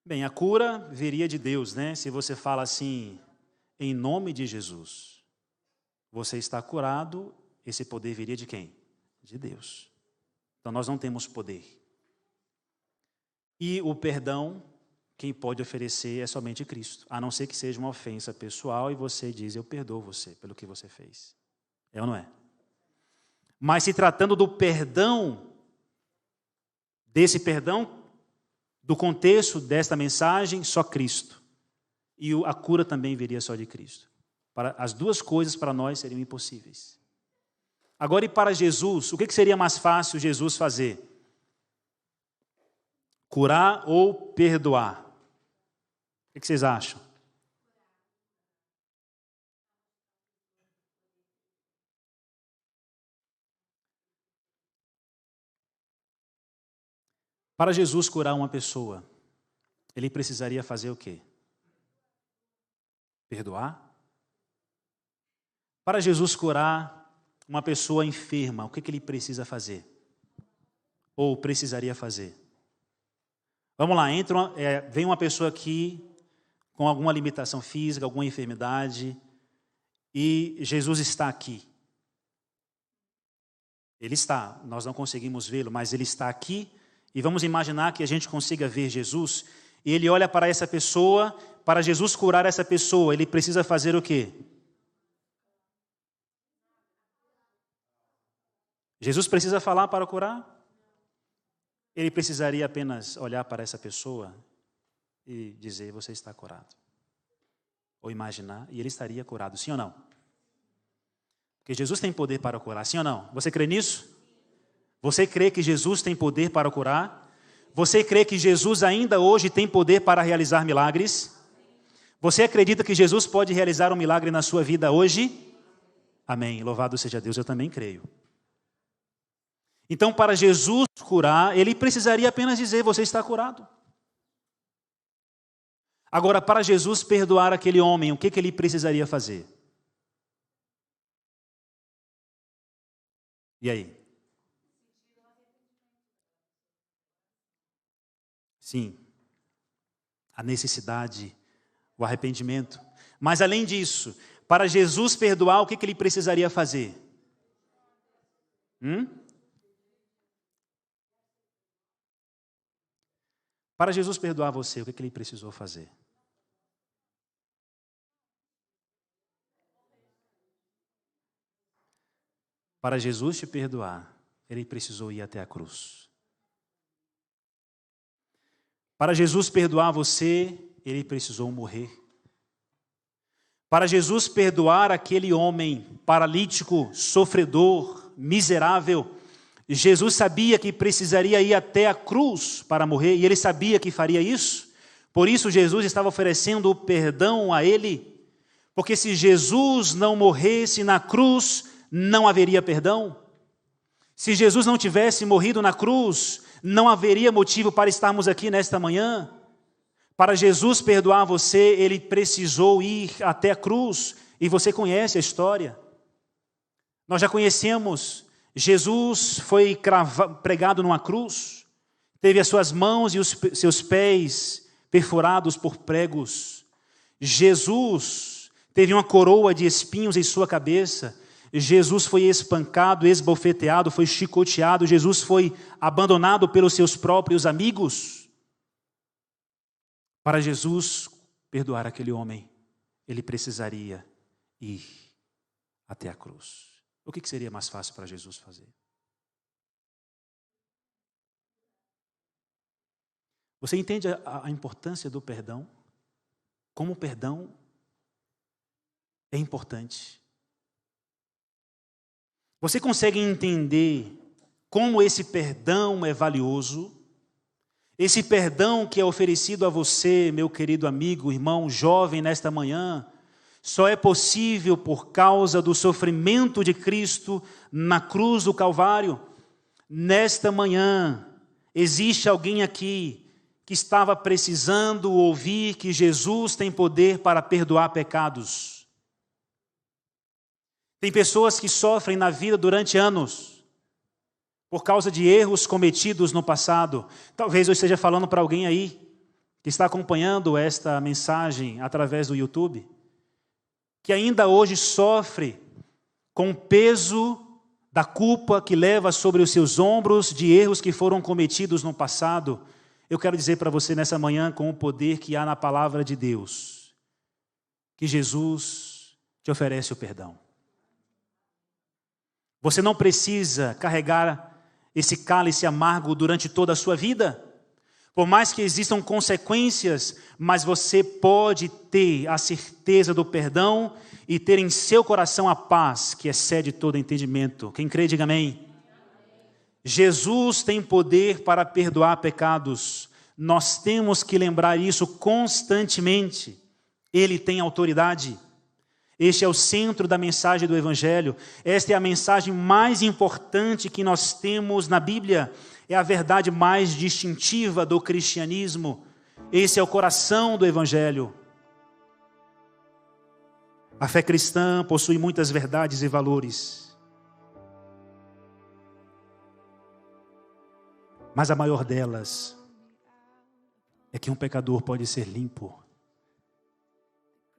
Bem, a cura viria de Deus, né? Se você fala assim, em nome de Jesus, você está curado, esse poder viria de quem? De Deus. Então nós não temos poder. E o perdão, quem pode oferecer é somente Cristo, a não ser que seja uma ofensa pessoal e você diz, eu perdoo você pelo que você fez. É ou não é? Mas se tratando do perdão, desse perdão, do contexto desta mensagem, só Cristo. E a cura também viria só de Cristo. As duas coisas para nós seriam impossíveis. Agora, e para Jesus, o que seria mais fácil Jesus fazer? Curar ou perdoar? O que vocês acham? Para Jesus curar uma pessoa, ele precisaria fazer o quê? Perdoar? Para Jesus curar uma pessoa enferma, o que ele precisa fazer? Ou precisaria fazer? Vamos lá, vem uma pessoa aqui com alguma limitação física, alguma enfermidade, e Jesus está aqui. Ele está, nós não conseguimos vê-lo, mas ele está aqui, e vamos imaginar que a gente consiga ver Jesus, e ele olha para essa pessoa, para Jesus curar essa pessoa, ele precisa fazer o quê? Jesus precisa falar para curar? Ele precisaria apenas olhar para essa pessoa e dizer, você está curado. Ou imaginar, e ele estaria curado, sim ou não? Porque Jesus tem poder para curar, sim ou não? Você crê nisso? Você crê que Jesus tem poder para curar? Você crê que Jesus ainda hoje tem poder para realizar milagres? Você acredita que Jesus pode realizar um milagre na sua vida hoje? Amém. Louvado seja Deus, eu também creio. Então, para Jesus curar, ele precisaria apenas dizer, você está curado. Agora, para Jesus perdoar aquele homem, o que ele precisaria fazer? E aí? Sim, a necessidade, o arrependimento. Mas além disso, para Jesus perdoar, o que ele precisaria fazer? Para Jesus perdoar você, o que ele precisou fazer? Para Jesus te perdoar, ele precisou ir até a cruz. Para Jesus perdoar você, ele precisou morrer. Para Jesus perdoar aquele homem paralítico, sofredor, miserável, Jesus sabia que precisaria ir até a cruz para morrer, e ele sabia que faria isso. Por isso Jesus estava oferecendo o perdão a ele, porque se Jesus não morresse na cruz, não haveria perdão. Se Jesus não tivesse morrido na cruz, não haveria motivo para estarmos aqui nesta manhã. Para Jesus perdoar você, ele precisou ir até a cruz, e você conhece a história. Nós já conhecemos. Jesus foi pregado numa cruz, teve as suas mãos e os seus pés perfurados por pregos. Jesus teve uma coroa de espinhos em sua cabeça. Jesus foi espancado, esbofeteado, foi chicoteado. Jesus foi abandonado pelos seus próprios amigos. Para Jesus perdoar aquele homem, ele precisaria ir até a cruz. O que seria mais fácil para Jesus fazer? Você entende a importância do perdão? Como o perdão é importante. Você consegue entender como esse perdão é valioso? Esse perdão que é oferecido a você, meu querido amigo, irmão, jovem, nesta manhã, só é possível por causa do sofrimento de Cristo na cruz do Calvário. Nesta manhã, existe alguém aqui que estava precisando ouvir que Jesus tem poder para perdoar pecados. Tem pessoas que sofrem na vida durante anos, por causa de erros cometidos no passado. Talvez eu esteja falando para alguém aí, que está acompanhando esta mensagem através do YouTube, que ainda hoje sofre com o peso da culpa que leva sobre os seus ombros de erros que foram cometidos no passado. Eu quero dizer para você nessa manhã, com o poder que há na palavra de Deus, que Jesus te oferece o perdão. Você não precisa carregar esse cálice amargo durante toda a sua vida. Por mais que existam consequências, mas você pode ter a certeza do perdão e ter em seu coração a paz que excede todo entendimento. Quem crê, diga amém. Jesus tem poder para perdoar pecados. Nós temos que lembrar isso constantemente. Ele tem autoridade. Este é o centro da mensagem do Evangelho. Esta é a mensagem mais importante que nós temos na Bíblia. É a verdade mais distintiva do cristianismo. Esse é o coração do Evangelho. A fé cristã possui muitas verdades e valores. Mas a maior delas é que um pecador pode ser limpo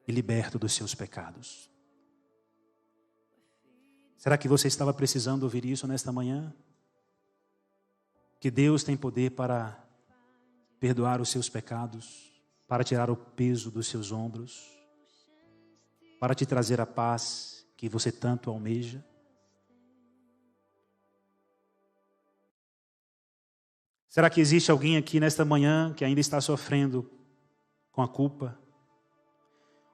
e liberto dos seus pecados. Será que você estava precisando ouvir isso nesta manhã? Que Deus tem poder para perdoar os seus pecados, para tirar o peso dos seus ombros, para te trazer a paz que você tanto almeja? Será que existe alguém aqui nesta manhã que ainda está sofrendo com a culpa?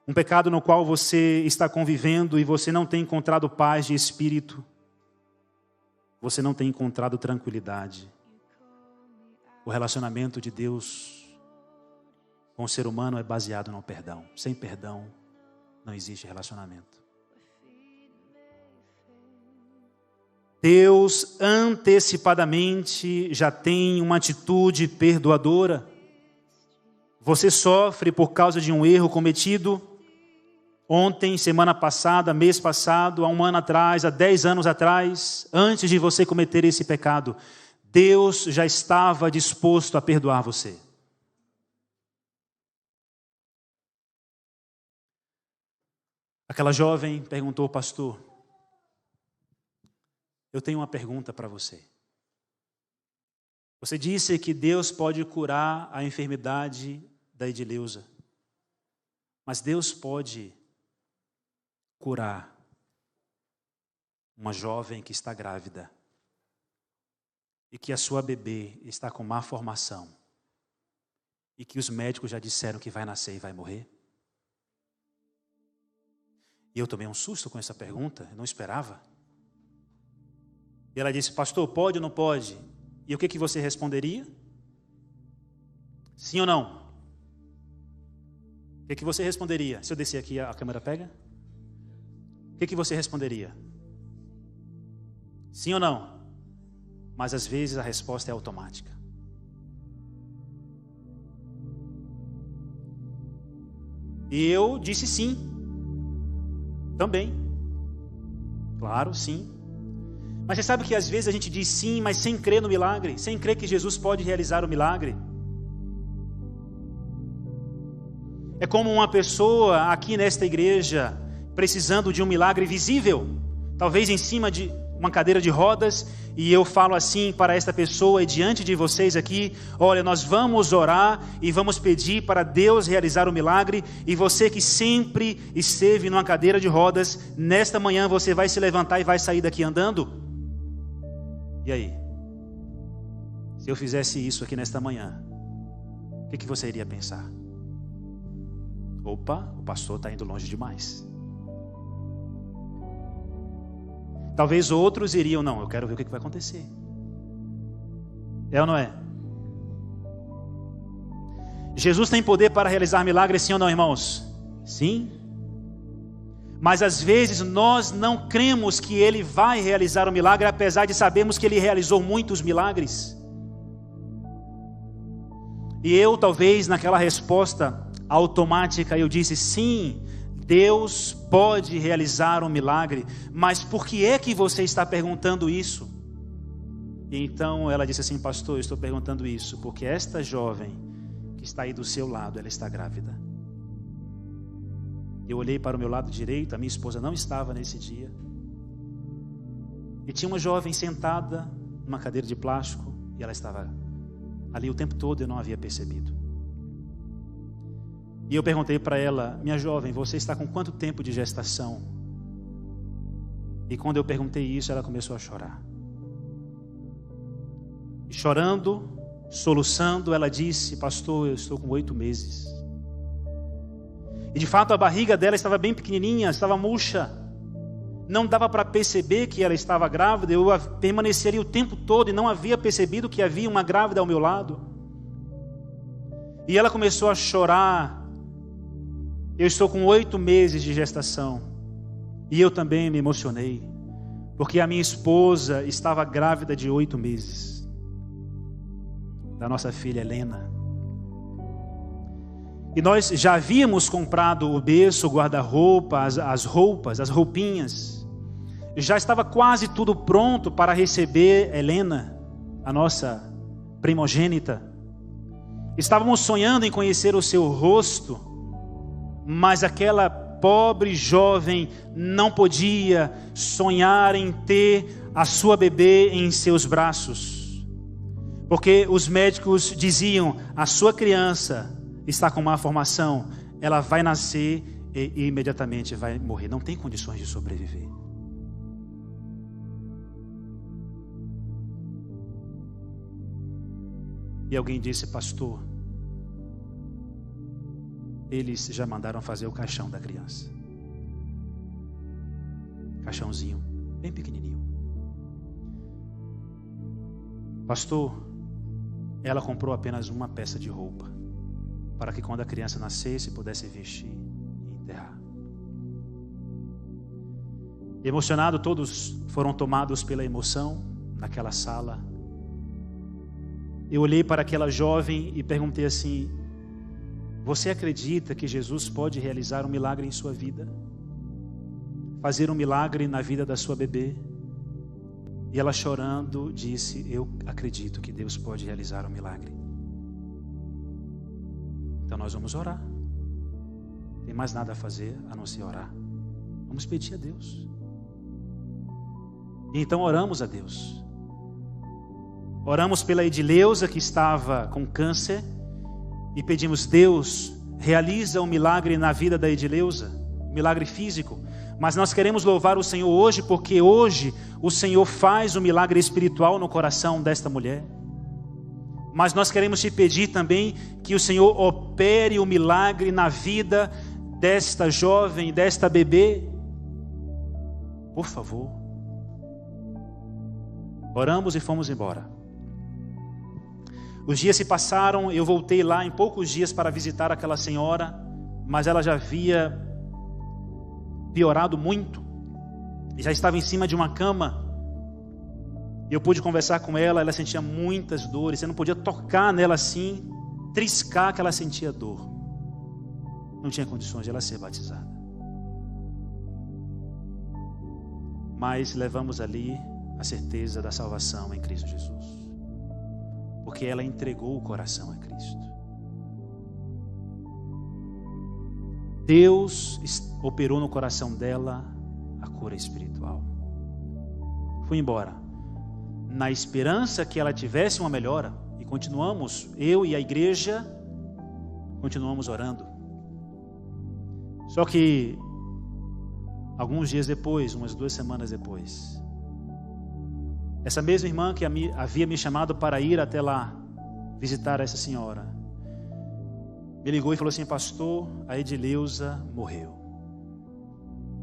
Um pecado no qual você está convivendo e você não tem encontrado paz de espírito. Você não tem encontrado tranquilidade. O relacionamento de Deus com o ser humano é baseado no perdão. Sem perdão não existe relacionamento. Deus antecipadamente já tem uma atitude perdoadora. Você sofre por causa de um erro cometido ontem, semana passada, mês passado, há 1 ano atrás, há 10 anos atrás, antes de você cometer esse pecado. Deus já estava disposto a perdoar você. Aquela jovem perguntou, pastor, eu tenho uma pergunta para você. Você disse que Deus pode curar a enfermidade da Edileuza, mas Deus pode curar uma jovem que está grávida e que a sua bebê está com má formação e que os médicos já disseram que vai nascer e vai morrer? E eu tomei um susto com essa pergunta, eu não esperava. E ela disse, pastor, pode ou não pode? E o que você responderia? Sim ou não? O que você responderia? Se eu descer aqui, a câmera pega? O que você responderia? Sim ou não? Mas às vezes a resposta é automática. E eu disse sim. Também. Claro, sim. Mas você sabe que às vezes a gente diz sim, mas sem crer no milagre, sem crer que Jesus pode realizar o milagre. É como uma pessoa aqui nesta igreja precisando de um milagre visível, talvez em cima de uma cadeira de rodas, e eu falo assim para esta pessoa e diante de vocês aqui, olha, nós vamos orar e vamos pedir para Deus realizar o milagre, e você que sempre esteve numa cadeira de rodas, nesta manhã você vai se levantar e vai sair daqui andando? E aí? Se eu fizesse isso aqui nesta manhã, o que você iria pensar? Opa, o pastor está indo longe demais. Talvez outros iriam, não, eu quero ver o que vai acontecer. É ou não é? Jesus tem poder para realizar milagres, sim ou não, irmãos? Sim. Mas às vezes nós não cremos que Ele vai realizar o milagre, apesar de sabermos que Ele realizou muitos milagres. E eu talvez naquela resposta automática eu disse sim, Deus pode realizar um milagre, mas por que é que você está perguntando isso? E então ela disse assim, pastor, eu estou perguntando isso porque esta jovem que está aí do seu lado, ela está grávida. Eu olhei para o meu lado direito, a minha esposa não estava nesse dia, e tinha uma jovem sentada numa cadeira de plástico, e ela estava ali o tempo todo, eu não havia percebido. E eu perguntei para ela, minha jovem, você está com quanto tempo de gestação? E quando eu perguntei isso, ela começou a chorar. E chorando, soluçando, ela disse, pastor, eu estou com 8 meses. E de fato a barriga dela estava bem pequenininha, estava murcha. Não dava para perceber que ela estava grávida, eu permaneci ali o tempo todo e não havia percebido que havia uma grávida ao meu lado. E ela começou a chorar. Eu estou com 8 meses de gestação. E eu também me emocionei, porque a minha esposa estava grávida de 8 meses. Da nossa filha Helena. E nós já havíamos comprado o berço, o guarda-roupa, as roupas, as roupinhas. Já estava quase tudo pronto para receber Helena, a nossa primogênita. Estávamos sonhando em conhecer o seu rosto, mas aquela pobre jovem não podia sonhar em ter a sua bebê em seus braços, porque os médicos diziam: a sua criança está com má formação, ela vai nascer e imediatamente vai morrer, não tem condições de sobreviver. E alguém disse: pastor, eles já mandaram fazer o caixão da criança. Caixãozinho, bem pequenininho. Pastor, ela comprou apenas uma peça de roupa, para que quando a criança nascesse, pudesse vestir e enterrar. Emocionado, todos foram tomados pela emoção naquela sala. Eu olhei para aquela jovem e perguntei assim: você acredita que Jesus pode realizar um milagre em sua vida? Fazer um milagre na vida da sua bebê? E ela, chorando, disse: eu acredito que Deus pode realizar um milagre. Então nós vamos orar. Não tem mais nada a fazer a não ser orar. Vamos pedir a Deus. E então oramos a Deus. Oramos pela Edileuza, que estava com câncer, e pedimos: Deus, realiza um milagre na vida da Edileuza, um milagre físico. Mas nós queremos louvar o Senhor hoje, porque hoje o Senhor faz um milagre espiritual no coração desta mulher. Mas nós queremos te pedir também que o Senhor opere o milagre na vida desta jovem, desta bebê. Por favor. Oramos e fomos embora. Os dias se passaram, eu voltei lá em poucos dias para visitar aquela senhora, mas ela já havia piorado muito, já estava em cima de uma cama. Eu pude conversar com ela, ela sentia muitas dores, você não podia tocar nela assim, triscar que ela sentia dor. Não tinha condições de ela ser batizada. Mas levamos ali a certeza da salvação em Cristo Jesus, porque ela entregou o coração a Cristo. Deus operou no coração dela a cura espiritual. Fui embora, na esperança que ela tivesse uma melhora, e continuamos, eu e a igreja, continuamos orando. Só que, alguns dias depois, umas 2 semanas depois, essa mesma irmã que havia me chamado para ir até lá, visitar essa senhora, me ligou e falou assim: pastor, a Edileuza morreu.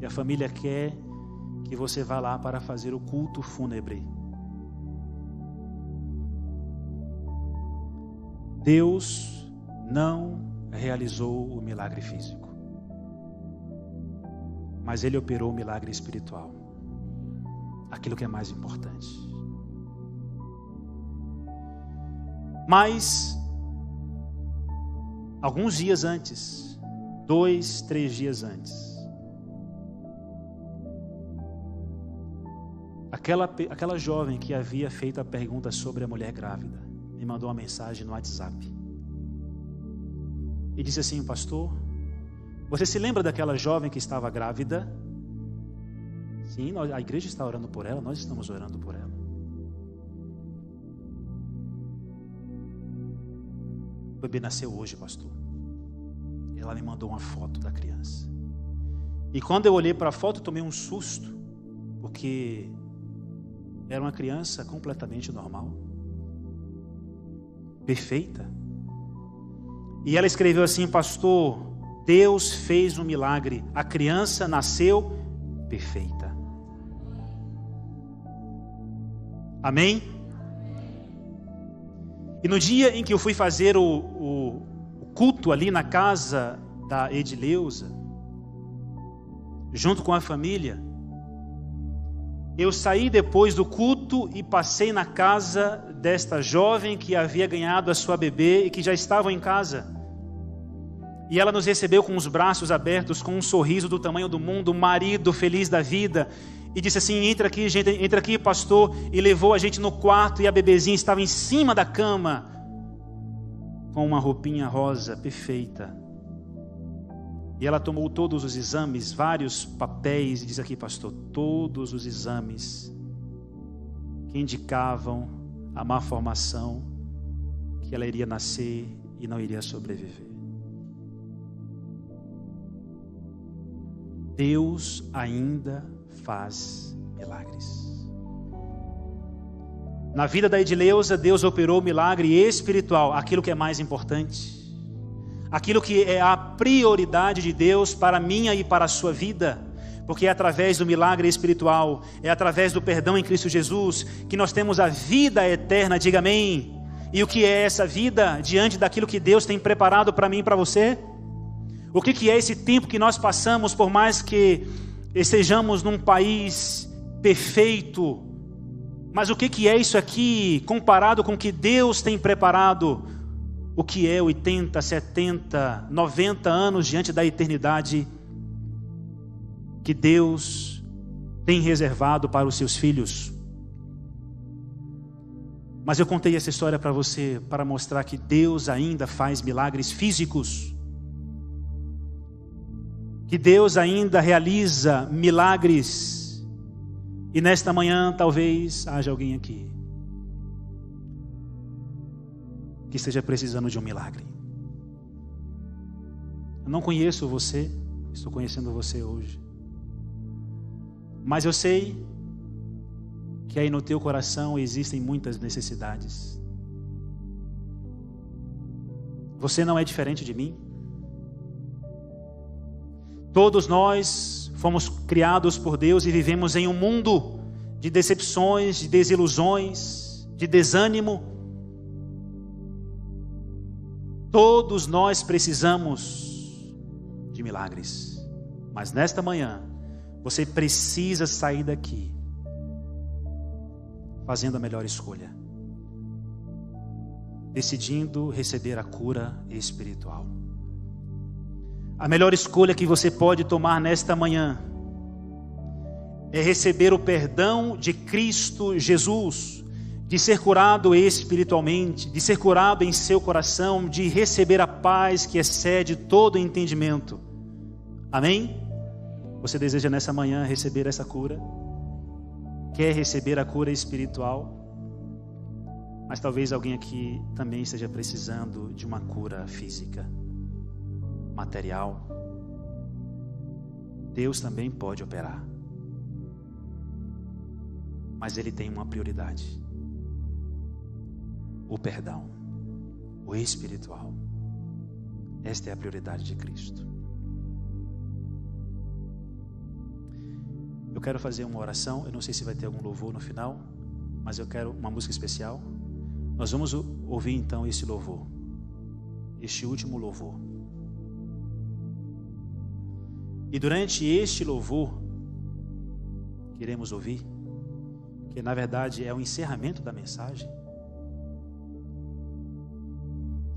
E a família quer que você vá lá para fazer o culto fúnebre. Deus não realizou o milagre físico, mas Ele operou o milagre espiritual, aquilo que é mais importante. Mas alguns dias antes, 2, 3 dias antes, aquela jovem que havia feito a pergunta sobre a mulher grávida me mandou uma mensagem no WhatsApp e disse assim: pastor, você se lembra daquela jovem que estava grávida? Sim, a igreja está orando por ela, nós estamos orando por ela. O bebê nasceu hoje, pastor. Ela me mandou uma foto da criança. E quando eu olhei para a foto, tomei um susto, porque era uma criança completamente normal, perfeita. E ela escreveu assim: pastor, Deus fez um milagre, a criança nasceu perfeita. Amém? E no dia em que eu fui fazer o culto ali na casa da Edileuza, junto com a família, eu saí depois do culto e passei na casa desta jovem que havia ganhado a sua bebê e que já estava em casa. E ela nos recebeu com os braços abertos, com um sorriso do tamanho do mundo, um marido feliz da vida. E disse assim: entra aqui, gente, entra aqui, pastor. E levou a gente no quarto e a bebezinha estava em cima da cama, com uma roupinha rosa perfeita. E ela tomou todos os exames, vários papéis, e diz aqui, pastor, todos os exames que indicavam a má formação, que ela iria nascer e não iria sobreviver. Deus ainda faz milagres. Na vida da Edileuza, Deus operou milagre espiritual, aquilo que é mais importante, aquilo que é a prioridade de Deus para a minha e para a sua vida, porque é através do milagre espiritual, é através do perdão em Cristo Jesus, que nós temos a vida eterna, diga amém. E o que é essa vida diante daquilo que Deus tem preparado para mim e para você? O que é esse tempo que nós passamos, por mais que estejamos num país perfeito, mas o que é isso aqui comparado com o que Deus tem preparado? O que é 80, 70, 90 anos diante da eternidade que Deus tem reservado para os seus filhos? Mas eu contei essa história para você para mostrar que Deus ainda faz milagres físicos, que Deus ainda realiza milagres. E nesta manhã talvez haja alguém aqui que esteja precisando de um milagre. Eu não conheço você, estou conhecendo você hoje, mas eu sei que aí no teu coração existem muitas necessidades. Você não é diferente de mim. Todos nós fomos criados por Deus e vivemos em um mundo de decepções, de desilusões, de desânimo. Todos nós precisamos de milagres. Mas nesta manhã, você precisa sair daqui fazendo a melhor escolha, decidindo receber a cura espiritual. A melhor escolha que você pode tomar nesta manhã é receber o perdão de Cristo Jesus, de ser curado espiritualmente, de ser curado em seu coração, de receber a paz que excede todo entendimento. Amém? Você deseja nessa manhã receber essa cura? Quer receber a cura espiritual? Mas talvez alguém aqui também esteja precisando de uma cura física, material. Deus também pode operar, mas Ele tem uma prioridade: o perdão, o espiritual. Esta é a prioridade de Cristo. Eu quero fazer uma oração. Eu não sei se vai ter algum louvor no final, mas eu quero uma música especial. Nós vamos ouvir então esse louvor, este último louvor. E durante este louvor, queremos ouvir, que na verdade é o encerramento da mensagem.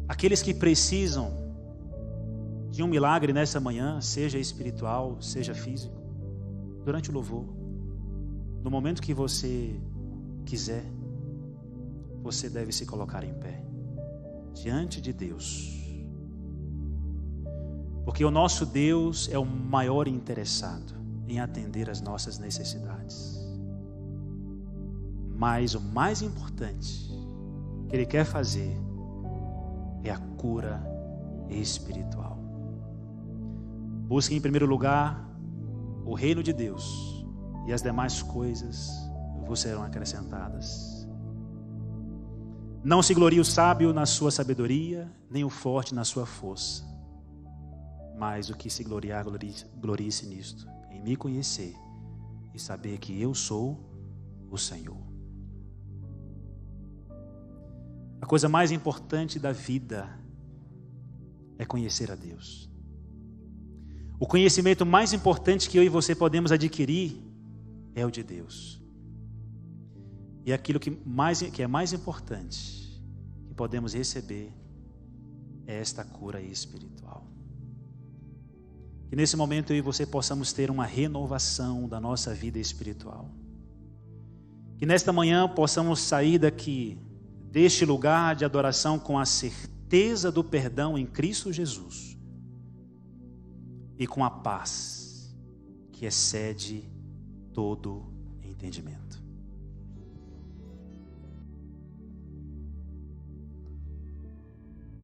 Aqueles que precisam de um milagre nessa manhã, seja espiritual, seja físico, durante o louvor, no momento que você quiser, você deve se colocar em pé diante de Deus, porque o nosso Deus é o maior interessado em atender as nossas necessidades. Mas o mais importante que Ele quer fazer é a cura espiritual. Busque em primeiro lugar o reino de Deus, e as demais coisas vos serão acrescentadas. Não se glorie o sábio na sua sabedoria, nem o forte na sua força, mas o que se gloriar, glorie-se nisto, em me conhecer e saber que eu sou o Senhor. A coisa mais importante da vida é conhecer a Deus. O conhecimento mais importante que eu e você podemos adquirir é o de Deus. E aquilo que é mais importante que podemos receber é esta cura espiritual. Que nesse momento eu e você possamos ter uma renovação da nossa vida espiritual. Que nesta manhã possamos sair daqui, deste lugar de adoração, com a certeza do perdão em Cristo Jesus e com a paz que excede todo entendimento.